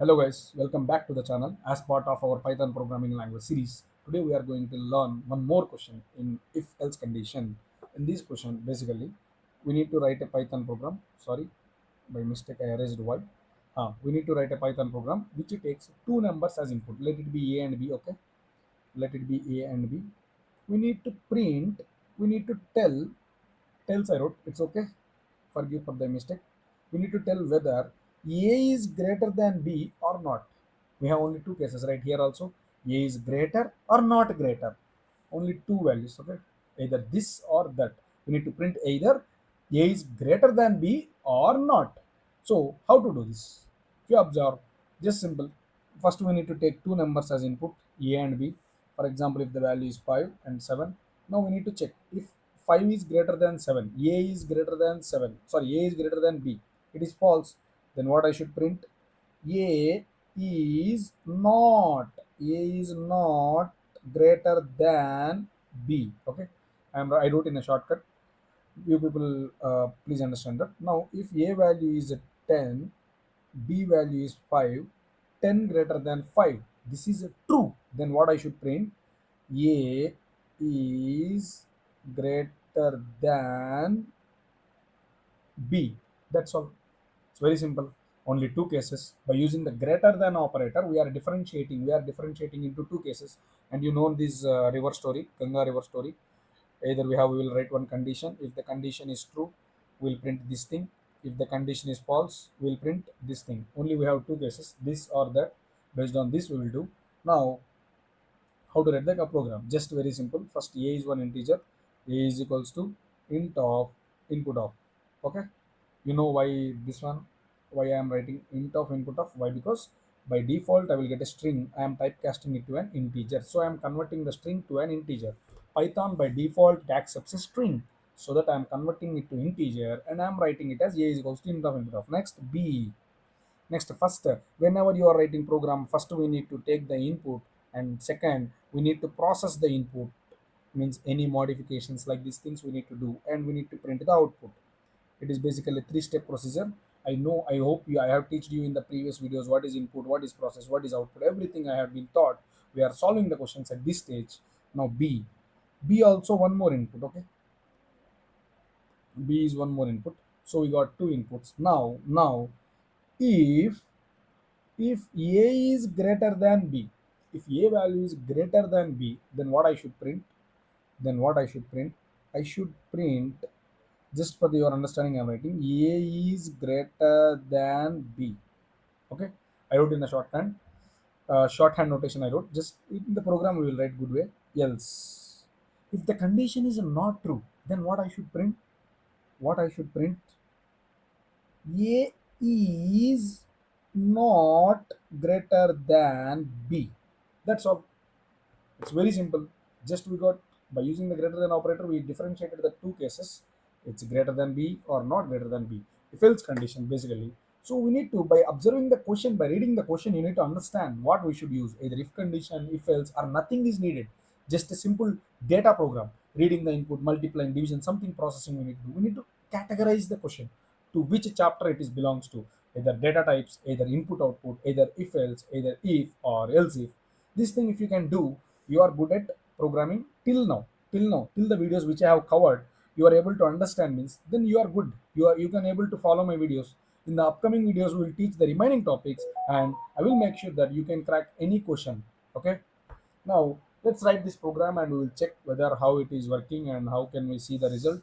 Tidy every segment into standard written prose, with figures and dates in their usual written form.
Hello guys, welcome back to the channel as part of our Python programming language series. Today we are going to learn one more question in if else condition. In this question basically we need to write a Python program. Sorry, by mistake I erased y. We need to write a Python program which takes two numbers as input. Let it be a and b, okay? Let it be a and b. We need to print, we need to tell tells I wrote, it's okay. Forgive for the mistake. We need to tell whether A is greater than B or not. We have only two cases right here also. A is greater or not greater. Only two values, okay? Either this or that. We need to print either A is greater than B or not. So how to do this? If you observe, just simple. First we need to take two numbers as input, A and B. For example, if the value is 5 and 7, now we need to check if 5 is greater than 7, A is greater than 7, sorry, A is greater than B. It is false. Then what I should print? A is not, A is not greater than B. Okay, I wrote in a shortcut. You people please understand that. Now, if A value is 10, B value is 5, 10 greater than 5. This is true. Then what I should print? A is greater than B. That's all. It's very simple. Only two cases. By using the greater than operator, we are differentiating. We are differentiating into two cases. And you know this river story, Ganga river story. Either we will write one condition. If the condition is true, we'll print this thing. If the condition is false, we'll print this thing. Only we have two cases, this or that. Based on this, we will do. Now, how to write the program? Just very simple. First, a is one integer. A is equals to int of input of. Okay. You know why this one? Why I am writing int of input of? Why? Because by default I will get a string. I am typecasting it to an integer. So I am converting the string to an integer. Python by default it accepts a string. So that I am converting it to integer and I am writing it as a is equals to int of input of. Next b. Next, first, whenever you are writing program, first we need to take the input, and second, we need to process the input. Means any modifications like these things we need to do, and we need to print the output. It is basically a three-step procedure. I know, I hope you, I have taught you in the previous videos what is input, what is process, what is output. Everything I have been taught. We are solving the questions at this stage. Now B. B also one more input. Okay, B is one more input. So we got two inputs. Now, if A is greater than B, if A value is greater than B, then what I should print? Then what I should print? I should print, just for your understanding, I'm writing A is greater than B. Okay, I wrote in a shorthand notation. I wrote just in the program we will write good way. Else, if the condition is not true, then what I should print? What I should print? A is not greater than B. That's all. It's very simple. Just we got by using the greater than operator, we differentiated the two cases. It's greater than B or not greater than B. If else condition basically. So we need to, by observing the question, by reading the question, you need to understand what we should use. Either if condition, if else, or nothing is needed. Just a simple data program. Reading the input, multiplying, division, something processing we need to do. We need to categorize the question to which chapter it is belongs to. Either data types, either input output, either if else, either if or else if. This thing if you can do, you are good at programming till the videos which I have covered, you are able to understand means then you are good. You can able to follow my videos. In the upcoming videos, we will teach the remaining topics and I will make sure that you can crack any question. Okay. Now let's write this program and we will check whether how it is working and how can we see the result.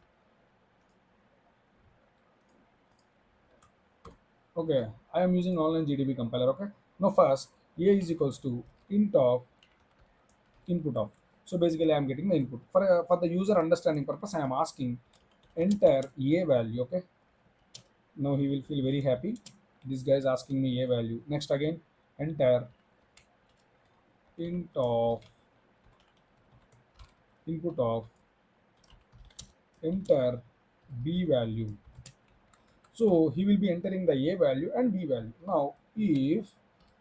Okay, I am using online GDB compiler. Okay. Now first, A is equals to int of input of. So basically, I am getting the input for the user understanding purpose. I am asking enter a value. Okay. Now he will feel very happy. This guy is asking me a value. Next again, enter int of input of enter b value. So he will be entering the a value and b value. Now if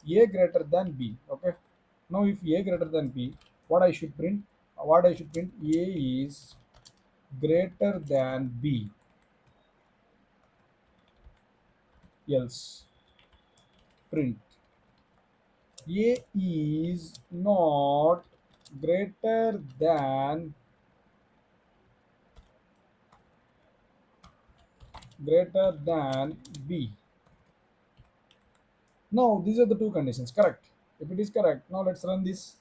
a greater than b. Okay. Now if a greater than b, what I should print? What I should print? A is greater than b. Else print. A is not greater than B. Now these are the two conditions, correct? If it is correct, now let's run this.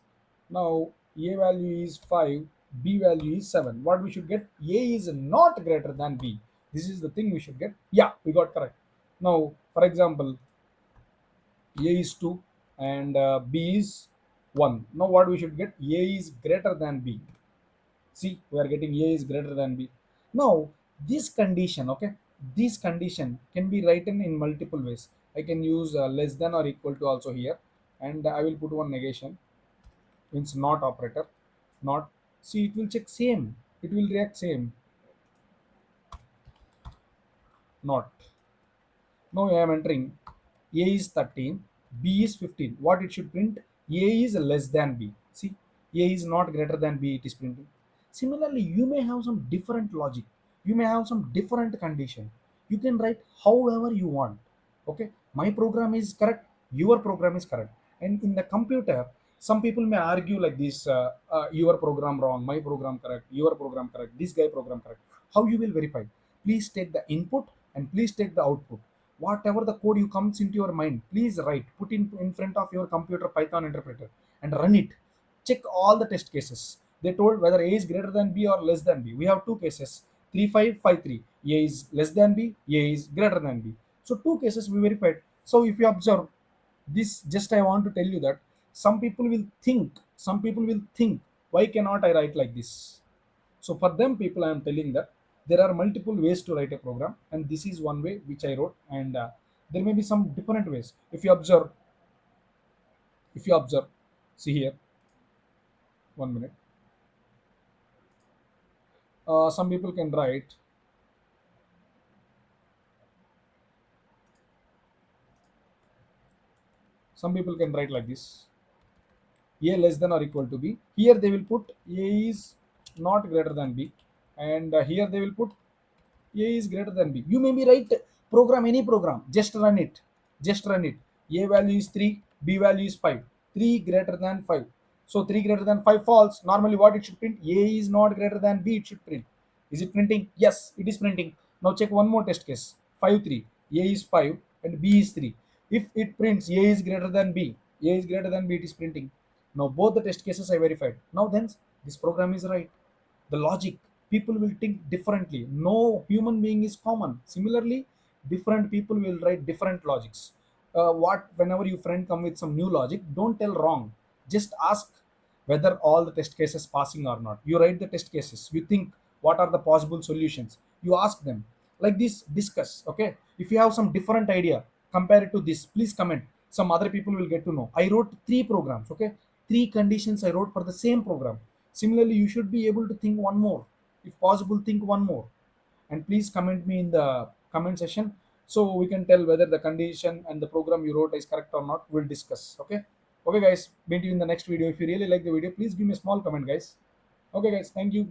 Now A value is 5, B value is 7. What we should get? A is not greater than B. This is the thing we should get. Yeah, we got correct. Now, for example, A is 2 and B is 1. Now what we should get? A is greater than B. See, we are getting A is greater than B. Now, this condition, okay, this condition can be written in multiple ways. I can use less than or equal to also here, and I will put one negation, means not operator, not. See, it will check same, it will react same, not. Now I am entering A is 13, B is 15. What it should print? A is less than B. See, A is not greater than B, it is printing. Similarly, you may have some different logic. You may have some different condition. You can write however you want. Okay, my program is correct, your program is correct. And in the computer, some people may argue like this, your program wrong, my program correct, your program correct, this guy program correct. How you will verify? Please take the input and please take the output. Whatever the code you comes into your mind, please write, put in front of your computer Python interpreter and run it. Check all the test cases. They told whether A is greater than B or less than B. We have two cases, 3553. A is less than B, A is greater than B. So two cases we verified. So if you observe this, just I want to tell you that some people will think, why cannot I write like this? So for them people, I am telling that there are multiple ways to write a program, and this is one way which I wrote, and there may be some different ways. If you observe, see here, 1 minute. Some people can write, like this: A less than or equal to B. Here they will put A is not greater than B, and here they will put A is greater than B. You may be right, program any program, just run it. Just run it. A value is 3, B value is 5. 3 greater than 5. So 3 greater than 5 false. Normally what it should print? A is not greater than B, it should print. Is it printing? Yes, it is printing. Now check one more test case. 5 3. A is 5 and B is 3. If it prints A is greater than B, A is greater than B, it is printing. Now both the test cases I verified. Now then this program is right. The logic, people will think differently. No human being is common. Similarly, different people will write different logics. What Whenever your friend come with some new logic, don't tell wrong. Just ask whether all the test cases passing or not. You write the test cases, you think what are the possible solutions, you ask them, like this, discuss. Okay, if you have some different idea, compare it to this, please comment. Some other people will get to know. I wrote three programs, okay, three conditions I wrote for the same program. Similarly, you should be able to think one more. If possible, think one more. And please comment me in the comment section, so we can tell whether the condition and the program you wrote is correct or not. We'll discuss. Okay. Okay, guys. Meet you in the next video. If you really like the video, please give me a small comment, guys. Okay, guys. Thank you.